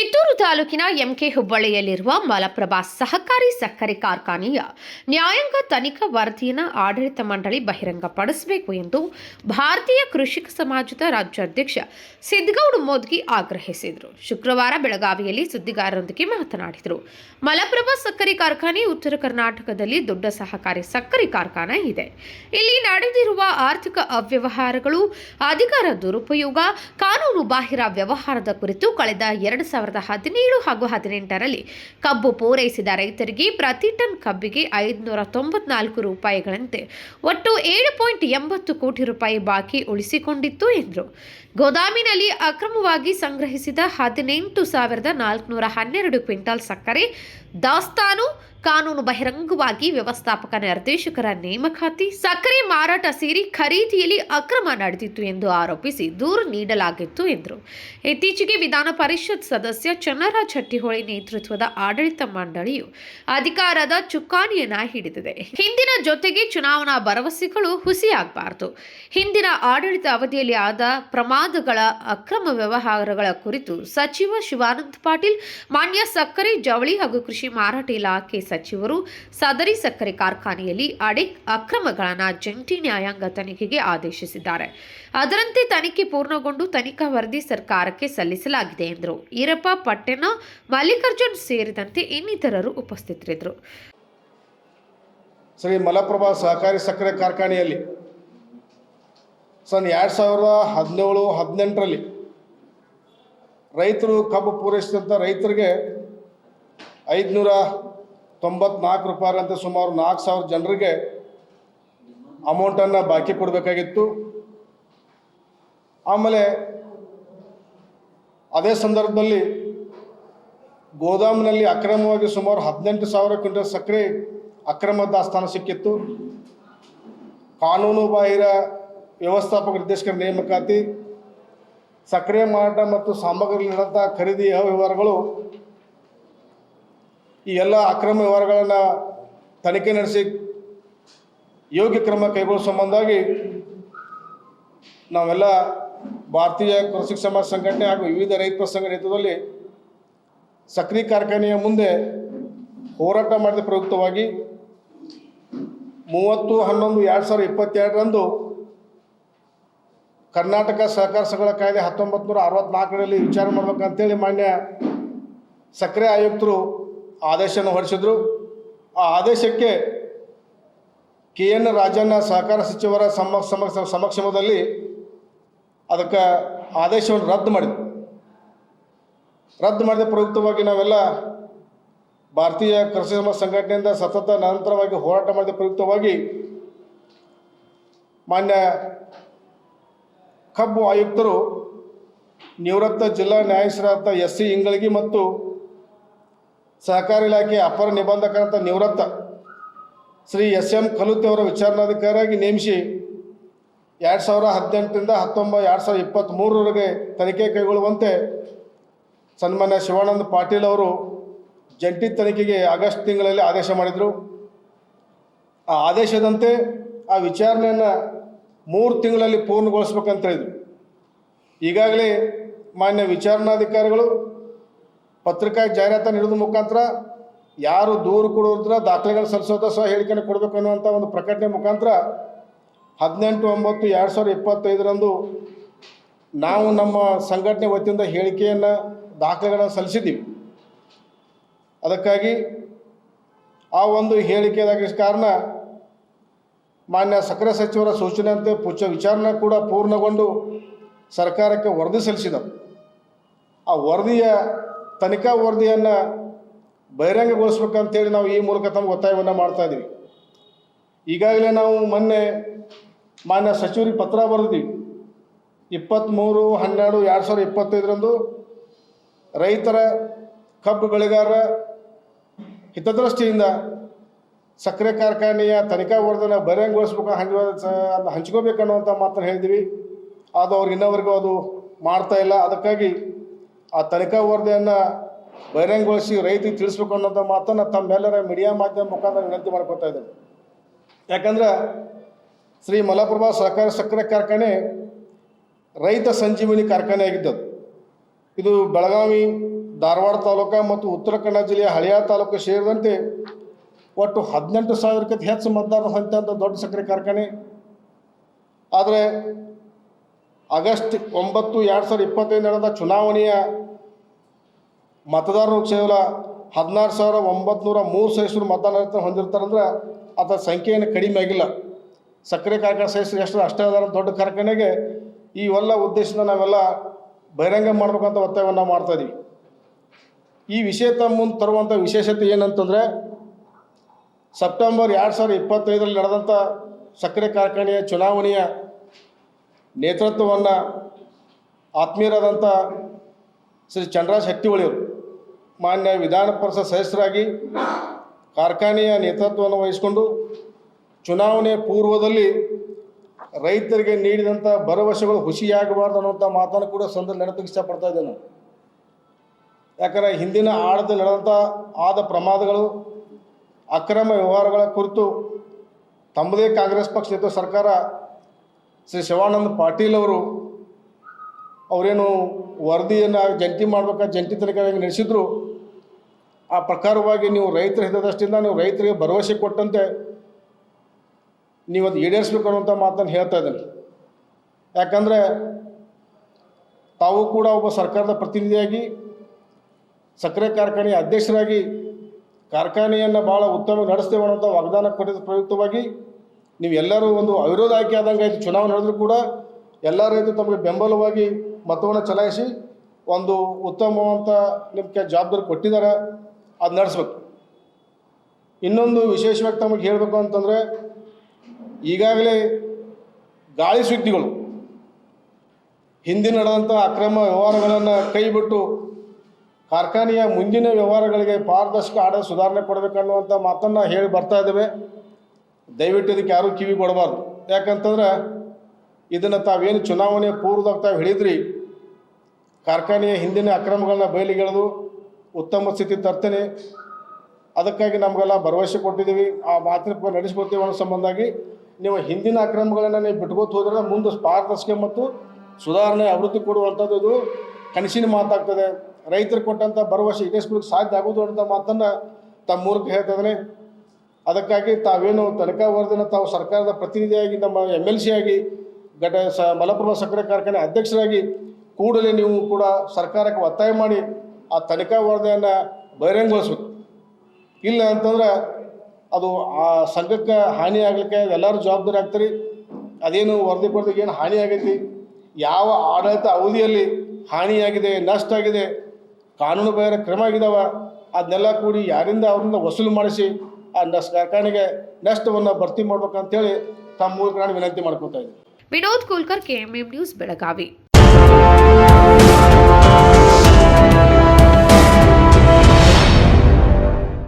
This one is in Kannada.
ಕಿತ್ತೂರು ತಾಲೂಕಿನ ಎಂಕೆ ಹುಬ್ಬಳ್ಳಿಯಲ್ಲಿರುವ ಮಲಪ್ರಭಾ ಸಹಕಾರಿ ಸಕ್ಕರೆ ಕಾರ್ಖಾನೆಯ ನ್ಯಾಯಾಂಗ ತನಿಖಾ ವರದಿಯನ್ನು ಆಡಳಿತ ಮಂಡಳಿ ಬಹಿರಂಗಪಡಿಸಬೇಕು ಎಂದು ಭಾರತೀಯ ಕೃಷಿಕ ಸಮಾಜದ ರಾಜ್ಯಾಧ್ಯಕ್ಷ ಸಿದ್ದಗೌಡ ಮೋದ್ಗಿ ಆಗ್ರಹಿಸಿದರು. ಶುಕ್ರವಾರ ಬೆಳಗಾವಿಯಲ್ಲಿ ಸುದ್ದಿಗಾರರೊಂದಿಗೆ ಮಾತನಾಡಿದರು. ಮಲಪ್ರಭಾ ಸಕ್ಕರೆ ಕಾರ್ಖಾನೆ ಉತ್ತರ ಕರ್ನಾಟಕದಲ್ಲಿ ದೊಡ್ಡ ಸಹಕಾರಿ ಸಕ್ಕರೆ ಕಾರ್ಖಾನೆ ಇದೆ. ಇಲ್ಲಿ ನಡೆದಿರುವ ಆರ್ಥಿಕ ಅವ್ಯವಹಾರಗಳು, ಅಧಿಕಾರ ದುರುಪಯೋಗ, ಕಾನೂನು ಬಾಹಿರ ವ್ಯವಹಾರದ ಕುರಿತು ಕಳೆದ 2017 ಹಾಗೂ 2018ರಲ್ಲಿ ಕಬ್ಬು ಪೂರೈಸಿದ ರೈತರಿಗೆ ಪ್ರತಿ ಟನ್ ಕಬ್ಬಿಗೆ 594 ರೂಪಾಯಿಗಳಂತೆ ಒಟ್ಟು 7.80 ಕೋಟಿ ರೂಪಾಯಿ ಬಾಕಿ ಉಳಿಸಿಕೊಂಡಿತ್ತು ಎಂದರು. ಗೋದಾಮಿನಲ್ಲಿ ಅಕ್ರಮವಾಗಿ ಸಂಗ್ರಹಿಸಿದ 18,412 ಕ್ವಿಂಟಾಲ್ ಸಕ್ಕರೆ ದಾಸ್ತಾನು, ಕಾನೂನು ಬಹಿರಂಗವಾಗಿ ವ್ಯವಸ್ಥಾಪಕ ನಿರ್ದೇಶಕರ ನೇಮಕಾತಿ, ಸಕ್ಕರೆ ಮಾರಾಟ ಸೇರಿ ಖರೀದಿಯಲ್ಲಿ ಅಕ್ರಮ ನಡೆದಿತ್ತು ಎಂದು ಆರೋಪಿಸಿ ದೂರು ನೀಡಲಾಗಿತ್ತು ಎಂದರು. ಇತ್ತೀಚೆಗೆ ವಿಧಾನ ಪರಿಷತ್ ಸದಸ್ಯ ಚನ್ನರಾಜ್ ಹಟ್ಟಿಹೊಳಿ ನೇತೃತ್ವದ ಆಡಳಿತ ಮಂಡಳಿಯು ಅಧಿಕಾರದ ಚುಕ್ಕಾಣಿಯನ್ನ ಹಿಡಿದಿದೆ. ಹಿಂದಿನ ಜೊತೆಗೆ ಚುನಾವಣಾ ಭರವಸೆಗಳು ಹುಸಿಯಾಗಬಾರದು. ಹಿಂದಿನ ಆಡಳಿತ ಅವಧಿಯಲ್ಲಿ ಆದ ಪ್ರಮಾದಗಳ, ಅಕ್ರಮ ವ್ಯವಹಾರಗಳ ಕುರಿತು ಸಚಿವ ಶಿವಾನಂದ ಪಾಟೀಲ್, ಮಾನ್ಯ ಸಕ್ಕರೆ, ಜವಳಿ ಹಾಗೂ ಕೃಷಿ ಮಾರಾಟ ಇಲಾಖೆ ಸಚಿವರು ಸದರಿ ಸಕ್ಕರೆ ಕಾರ್ಖಾನೆಯಲ್ಲಿ ಅಕ್ರಮಗಳನ್ನು ಜಂಟಿ ನ್ಯಾಯಾಂಗ ತನಿಖೆಗೆ ಆದೇಶಿಸಿದ್ದಾರೆ. ಅದರಂತೆ ತನಿಖೆ ಪೂರ್ಣಗೊಂಡು ತನಿಖಾ ವರದಿ ಸರ್ಕಾರಕ್ಕೆ ಸಲ್ಲಿಸಲಾಗಿದೆ ಎಂದರು. ಈರಪ್ಪ ಪಟ್ಟಣ, ಮಲ್ಲಿಕಾರ್ಜುನ್ ಸೇರಿದಂತೆ ಇನ್ನಿತರರು ಉಪಸ್ಥಿತರಿದ್ದರು. ಶ್ರೀ ಮಲಪ್ರಭಾ ಸಹಕಾರಿ ಸಕ್ಕರೆ ಕಾರ್ಖಾನೆಯಲ್ಲಿ ಸನ್ 2017-18ರಲ್ಲಿ ರೈತರು ಕಬ್ಬು ಪೂರೈಸಿದಂಥ ರೈತರಿಗೆ 594 ರೂಪಾಯಿ ಅಂತ ಸುಮಾರು 4,000 ಜನರಿಗೆ ಅಮೌಂಟನ್ನು ಬಾಕಿ ಕೊಡಬೇಕಾಗಿತ್ತು. ಆಮೇಲೆ ಅದೇ ಸಂದರ್ಭದಲ್ಲಿ ಗೋದಾಮಿನಲ್ಲಿ ಅಕ್ರಮವಾಗಿ ಸುಮಾರು 18,000 ಕ್ವಿಂಟಲ್ ಸಕ್ಕರೆ ಅಕ್ರಮ ದಾಸ್ತಾನು ಸಿಕ್ಕಿತ್ತು. ಕಾನೂನು ಬಾಹಿರ ವ್ಯವಸ್ಥಾಪಕ ನಿರ್ದೇಶಕರ ನೇಮಕಾತಿ, ಸಕ್ಕರೆ ಮಾರಾಟ ಮತ್ತು ಸಾಮಗ್ರಿ ನಡೆದಂಥ ಖರೀದಿ ಅವ್ಯವಹಾರಗಳು, ಈ ಎಲ್ಲ ಅಕ್ರಮ ವ್ಯವಹಾರಗಳನ್ನು ತನಿಖೆ ನಡೆಸಿ ಯೋಗ್ಯ ಕ್ರಮ ಕೈಗೊಳ್ಳುವ ಸಂಬಂಧವಾಗಿ ನಾವೆಲ್ಲ ಭಾರತೀಯ ಕೃಷಿಕ ಸಮಾಜ ಸಂಘಟನೆ ಹಾಗೂ ವಿವಿಧ ರೈತ ಸಂಘ ನೇತೃತ್ವದಲ್ಲಿ ಸಕ್ಕರೆ ಕಾರ್ಖಾನೆಯ ಮುಂದೆ ಹೋರಾಟ ಮಾಡಿದ ಪ್ರಯುಕ್ತವಾಗಿ 30/11/2022ರಂದು ಕರ್ನಾಟಕ ಸಹಕಾರ ಸಂಘಗಳ ಕಾಯ್ದೆ 1964ರಲ್ಲಿ ವಿಚಾರ ಮಾಡಬೇಕಂತೇಳಿ ಮಾನ್ಯ ಸಕ್ಕರೆ ಆಯುಕ್ತರು ಆದೇಶವನ್ನು ಹೊರಡಿಸಿದ್ರು. ಆ ಆದೇಶಕ್ಕೆ KN ರಾಜಣ್ಣ ಸಹಕಾರ ಸಚಿವರ ಸಮಕ್ಷಮದಲ್ಲಿ ಅದಕ್ಕೆ ಆದೇಶವನ್ನು ರದ್ದು ಮಾಡಿದ ಪ್ರಯುಕ್ತವಾಗಿ ನಾವೆಲ್ಲ ಭಾರತೀಯ ಕೃಷಿ ಸಮಾಜ ಸಂಘಟನೆಯಿಂದ ಸತತ ನಿರಂತರವಾಗಿ ಹೋರಾಟ ಮಾಡಿದ ಪ್ರಯುಕ್ತವಾಗಿ ಮಾನ್ಯ ಕಬ್ಬು ಆಯುಕ್ತರು ನಿವೃತ್ತ ಜಿಲ್ಲಾ ನ್ಯಾಯಾಧೀಶರಾದ SC ಇಂಗಳಗಿ ಮತ್ತು ಸಹಕಾರ ಇಲಾಖೆ ಅಪರ ನಿಬಂಧಕರಂತ ನಿವೃತ್ತ ಶ್ರೀ SM ಕಲುತಿ ಅವರ ವಿಚಾರಣಾಧಿಕಾರಿಯಾಗಿ ನೇಮಿಸಿ 2018ರಿಂದ 2023ರವರೆಗೆ ತನಿಖೆ ಕೈಗೊಳ್ಳುವಂತೆ ಸನ್ಮಾನ್ಯ ಶಿವಾನಂದ ಪಾಟೀಲ್ ಅವರು ಜಂಟಿ ತನಿಖೆಗೆ ಆಗಸ್ಟ್ ತಿಂಗಳಲ್ಲಿ ಆದೇಶ ಮಾಡಿದರು. ಆ ಆದೇಶದಂತೆ ಆ ವಿಚಾರಣೆಯನ್ನು 3 ತಿಂಗಳಲ್ಲಿ ಪೂರ್ಣಗೊಳಿಸ್ಬೇಕಂತ ಹೇಳಿದರು. ಈಗಾಗಲೇ ಮಾನ್ಯ ವಿಚಾರಣಾಧಿಕಾರಿಗಳು ಪತ್ರಿಕಾ ಜಾಹೀರಾತು ನೀಡೋದ್ರ ಮುಖಾಂತರ ಯಾರು ದೂರು ಕೊಡೋದ್ರ ದಾಖಲೆಗಳು ಸಲ್ಲಿಸೋದ ಸಹ ಹೇಳಿಕೆಯನ್ನು ಕೊಡಬೇಕು ಅನ್ನುವಂಥ ಒಂದು ಪ್ರಕಟಣೆ ಮುಖಾಂತರ 18/9/2025ರಂದು ನಾವು ನಮ್ಮ ಸಂಘಟನೆ ವತಿಯಿಂದ ಹೇಳಿಕೆಯನ್ನು ದಾಖಲೆಗಳನ್ನು ಸಲ್ಲಿಸಿದ್ದೀವಿ. ಅದಕ್ಕಾಗಿ ಆ ಒಂದು ಹೇಳಿಕೆಯಾದ ಕಾರಣ ಮಾನ್ಯ ಸಕ್ಕರೆ ಸಚಿವರ ಸೂಚನೆಯಂತೆ ವಿಚಾರಣೆ ಕೂಡ ಪೂರ್ಣಗೊಂಡು ಸರ್ಕಾರಕ್ಕೆ ವರದಿ ಸಲ್ಲಿಸಿದರು. ಆ ವರದಿಯ ತನಿಖಾ ವರದಿಯನ್ನು ಬಹಿರಂಗಗೊಳಿಸ್ಬೇಕಂತೇಳಿ ನಾವು ಈ ಮೂಲಕ ತಮಗೆ ಒತ್ತಾಯವನ್ನು ಮಾಡ್ತಾಯಿದ್ದೀವಿ. ಈಗಾಗಲೇ ನಾವು ಮೊನ್ನೆ ಮಾನ್ಯ ಸಚಿವರಿಗೆ ಪತ್ರ ಬರೆದಿದ್ದೀವಿ. 23/12/2025ರಂದು ರೈತರ ಕಬ್ಬು ಬೆಳೆಗಾರರ ಹಿತದೃಷ್ಟಿಯಿಂದ ಸಕ್ಕರೆ ಕಾರ್ಖಾನೆಯ ತನಿಖಾ ವರದಿಯನ್ನು ಬಹಿರಂಗಗೊಳಿಸ್ಬೇಕು, ಹಂಚ್ಕೋಬೇಕನ್ನುವಂಥ ಮಾತನ್ನು ಹೇಳಿದ್ವಿ. ಅದು ಅವ್ರಿಗೆ ಇನ್ನವರೆಗೂ ಅದು ಮಾಡ್ತಾ ಇಲ್ಲ. ಅದಕ್ಕಾಗಿ ಆ ತನಿಖಾ ವರದಿಯನ್ನು ಬಹಿರಂಗಗೊಳಿಸಿ ರೈತರಿಗೆ ತಿಳಿಸ್ಬೇಕು ಅನ್ನೋಂಥ ಮಾತನ್ನು ತಮ್ಮೆಲ್ಲರ ಮೀಡಿಯಾ ಮಾಧ್ಯಮ ಮುಖಾಂತರ ವಿನಂತಿ ಮಾಡ್ಕೊತಾ ಇದ್ದೇವೆ. ಯಾಕಂದ್ರೆ ಶ್ರೀ ಮಲಪ್ರಭಾ ಸಹಕಾರಿ ಸಕ್ಕರೆ ಕಾರ್ಖಾನೆ ರೈತ ಸಂಜೀವಿನಿ ಕಾರ್ಖಾನೆ ಆಗಿದ್ದದು. ಇದು ಬೆಳಗಾವಿ ಧಾರವಾಡ ತಾಲೂಕು ಮತ್ತು ಉತ್ತರ ಕನ್ನಡ ಜಿಲ್ಲೆಯ ಹಳಿಯಾಳ ತಾಲೂಕು ಸೇರಿದಂತೆ ಒಟ್ಟು 18,000ಕ್ಕಿಂತ ಹೆಚ್ಚು ಮತದಾರರು ಹೊಂದಿದಂಥ ದೊಡ್ಡ ಸಕ್ಕರೆ ಕಾರ್ಖಾನೆ. ಆದರೆ ಆಗಸ್ಟ್ 9, 2025 ನಡೆದ ಚುನಾವಣೆಯ ಮತದಾರರು ಕೇವಲ 16,903 ಸದಸ್ಯರು ಮತದಾನ ಹೊಂದಿರ್ತಾರಂದ್ರೆ ಅದರ ಸಂಖ್ಯೆಯನ್ನು ಕಡಿಮೆ ಆಗಿಲ್ಲ. ಸಕ್ಕರೆ ಕಾರ್ಖಾನೆ ಸದಸ್ಯರು ಎಷ್ಟು ಅಷ್ಟೇ ಅದರ ದೊಡ್ಡ ಕಾರ್ಖಾನೆಗೆ ಇವೆಲ್ಲ ಉದ್ದೇಶದಿಂದ ನಾವೆಲ್ಲ ಬಹಿರಂಗ ಮಾಡಬೇಕಂತ ಒತ್ತಾಯವನ್ನು ನಾವು ಮಾಡ್ತಾಯಿದ್ದೀವಿ. ಈ ವಿಷಯ ತಮ್ಮ ಮುಂದೆ ತರುವಂಥ ವಿಶೇಷತೆ ಏನಂತಂದರೆ, ಸೆಪ್ಟೆಂಬರ್ 2025 ನಡೆದಂಥ ಸಕ್ಕರೆ ಕಾರ್ಖಾನೆಯ ಚುನಾವಣೆಯ ನೇತೃತ್ವವನ್ನು ಆತ್ಮೀಯರಾದಂಥ ಶ್ರೀ ಚಂದ್ರರಾಜ್ ಹಟ್ಟಿಹೊಳಿಯವರು ಮಾನ್ಯ ವಿಧಾನ ಪರಿಷತ್ ಸದಸ್ಯರಾಗಿ ಕಾರ್ಖಾನೆಯ ನೇತೃತ್ವವನ್ನು ವಹಿಸಿಕೊಂಡು ಚುನಾವಣೆ ಪೂರ್ವದಲ್ಲಿ ರೈತರಿಗೆ ನೀಡಿದಂಥ ಭರವಸೆಗಳು ಹುಸಿಯಾಗಬಾರ್ದು ಅನ್ನುವಂಥ ಮಾತನ್ನು ಕೂಡ ಸಂದರ್ಭ ನೆನಪಿಗೆ ಇಷ್ಟಪಡ್ತಾ ಇದ್ದೇನೆ. ಯಾಕಂದರೆ ಹಿಂದಿನ ಆಡಳಿತ ಆದ ಪ್ರಮಾದಗಳು, ಅಕ್ರಮ ವ್ಯವಹಾರಗಳ ಕುರಿತು ತಮ್ಮದೇ ಕಾಂಗ್ರೆಸ್ ಪಕ್ಷ ನೇತೃತ್ವ ಸರ್ಕಾರ ಶ್ರೀ ಶಿವಾನಂದ ಪಾಟೀಲ್ ಅವರೇನು ವರದಿಯನ್ನು ಜಂಟಿ ಮಾಡಬೇಕಾದ ಜಂಟಿ ತನಿಖೆಯಾಗಿ ನಡೆಸಿದ್ರು. ಆ ಪ್ರಕಾರವಾಗಿ ನೀವು ರೈತರ ಹಿತದೃಷ್ಟಿಯಿಂದ ನೀವು ರೈತರಿಗೆ ಭರವಸೆ ಕೊಟ್ಟಂತೆ ನೀವು ಅದು ಈಡೇರಿಸಬೇಕು ಅನ್ನುವಂಥ ಮಾತನ್ನು ಹೇಳ್ತಾ ಇದ್ದೇನೆ. ಯಾಕಂದರೆ ತಾವು ಕೂಡ ಒಬ್ಬ ಸರ್ಕಾರದ ಪ್ರತಿನಿಧಿಯಾಗಿ ಸಕ್ಕರೆ ಕಾರ್ಖಾನೆಯ ಅಧ್ಯಕ್ಷರಾಗಿ ಕಾರ್ಖಾನೆಯನ್ನು ಭಾಳ ಉತ್ತಮ ನಡೆಸ್ತೇವೆ ಅನ್ನೋಂಥ ವಾಗ್ದಾನ ಕೊಟ್ಟಿದ್ದ ಪ್ರಯುಕ್ತವಾಗಿ ನೀವೆಲ್ಲರೂ ಒಂದು ಅವಿರೋಧ ಆಯ್ಕೆ ಆದಂಗೆ ಆಯಿತು. ಚುನಾವಣೆ ನಡೆದರೂ ಕೂಡ ಎಲ್ಲ ರೈತರು ತಮಗೆ ಬೆಂಬಲವಾಗಿ ಮತವನ್ನು ಚಲಾಯಿಸಿ ಒಂದು ಉತ್ತಮವಂತ ನಿಮಗೆ ಜವಾಬ್ದಾರಿ ಕೊಟ್ಟಿದ್ದಾರೆ, ಅದು ನಡೆಸ್ಬೇಕು. ಇನ್ನೊಂದು ವಿಶೇಷವಾಗಿ ತಮಗೆ ಹೇಳಬೇಕು ಅಂತಂದರೆ, ಈಗಾಗಲೇ ಗಾಳಿ ಸುದ್ದಿಗಳು ಹಿಂದಿನ ನಡೆದಂಥ ಅಕ್ರಮ ವ್ಯವಹಾರಗಳನ್ನು ಕೈಬಿಟ್ಟು ಕಾರ್ಖಾನೆಯ ಮುಂದಿನ ವ್ಯವಹಾರಗಳಿಗೆ ಪಾರದರ್ಶಕ ಆಡಳಿತ ಸುಧಾರಣೆ ಕೊಡಬೇಕನ್ನುವಂಥ ಮಾತನ್ನು ಹೇಳಿ ಬರ್ತಾ ಇದ್ದೇವೆ. ದಯವಿಟ್ಟು ಇದಕ್ಕೆ ಯಾರೂ ಕಿವಿ ಕೊಡಬಾರ್ದು. ಯಾಕಂತಂದ್ರೆ ಇದನ್ನು ತಾವೇನು ಚುನಾವಣೆ ಪೂರ್ವದಾಗ ತಾವು ಹೇಳಿದ್ರಿ, ಕಾರ್ಖಾನೆಯ ಹಿಂದಿನ ಅಕ್ರಮಗಳನ್ನ ಬಯಲಿಗೆಳೆದು ಉತ್ತಮ ಸ್ಥಿತಿ ತರ್ತೇನೆ, ಅದಕ್ಕಾಗಿ ನಮಗೆಲ್ಲ ಭರವಸೆ ಕೊಟ್ಟಿದ್ದೀವಿ, ಆ ಮಾತಿನ ನಡೆಸ್ಕೊಡ್ತೀವಿ ಅನ್ನೋ ಸಂಬಂಧಾಗಿ ನೀವು ಹಿಂದಿನ ಅಕ್ರಮಗಳನ್ನು ನೀವು ಬಿಟ್ಕೋತ ಹೋದ್ರೆ ಮುಂದೆ ಪಾರದರ್ಶಕ ಮತ್ತು ಸುಧಾರಣೆ ಅಭಿವೃದ್ಧಿ ಕೊಡುವಂಥದ್ದು ಇದು ಕನಸಿನ ಮಾತಾಗ್ತದೆ. ರೈತರು ಕೊಟ್ಟಂಥ ಭರವಸೆ ಈಡೇರಿಸಲಿಕ್ಕೆ ಸಾಧ್ಯ ಆಗೋದು ಅಂತ ಮಾತನ್ನು ತಮ್ಮ ಮೂಲಕ ಹೇಳ್ತಾ ಇದ್ದೇನೆ. ಅದಕ್ಕಾಗಿ ತಾವೇನು ತನಿಖಾ ವರದಿನ ತಾವು ಸರ್ಕಾರದ ಪ್ರತಿನಿಧಿಯಾಗಿ ನಮ್ಮ MLC ಆಗಿ ಮಲಪ್ರಭಾ ಸಕ್ಕರೆ ಕಾರ್ಖಾನೆ ಅಧ್ಯಕ್ಷರಾಗಿ ಕೂಡಲೇ ನೀವು ಕೂಡ ಸರ್ಕಾರಕ್ಕೆ ಒತ್ತಾಯ ಮಾಡಿ ಆ ತನಿಖಾ ವರದಿಯನ್ನು ಬಹಿರಂಗಗೊಳಿಸ್ಬೇಕು. ಇಲ್ಲ ಅಂತಂದ್ರೆ ಅದು ಆ ಸಂಘಕ್ಕೆ ಹಾನಿ ಆಗಲಿಕ್ಕೆ ಎಲ್ಲರೂ ಜವಾಬ್ದಾರಿ ಆಗ್ತಾರೆ. ಅದೇನು ವರದಿ ಕೊಡೋದಕ್ಕೆ ಏನು ಹಾನಿ ಆಗೈತಿ, ಯಾವ ಆಡಳಿತ ಅವಧಿಯಲ್ಲಿ ಹಾನಿಯಾಗಿದೆ, ನಷ್ಟ ಆಗಿದೆ, ಕಾನೂನು ಬಾಹಿರ ಕ್ರಮ ಆಗಿದ್ದಾವೆ, ಅದನ್ನೆಲ್ಲ ಕೂಡಿ ಯಾರಿಂದ ಅವರಿಂದ ವಸೂಲು ಮಾಡಿಸಿ ಆ ಕಾರ್ಖಾನೆಗೆ ನಷ್ಟವನ್ನು ಭರ್ತಿ ಮಾಡ್ಬೇಕಂತೇಳಿ ತಮ್ಮ ಮೂಲಕ ನಾನು ವಿನಂತಿ ಮಾಡ್ಕೊತಾ ಇದ್ದೀನಿ. Vinod Kolkar, KMM news, Belagavi.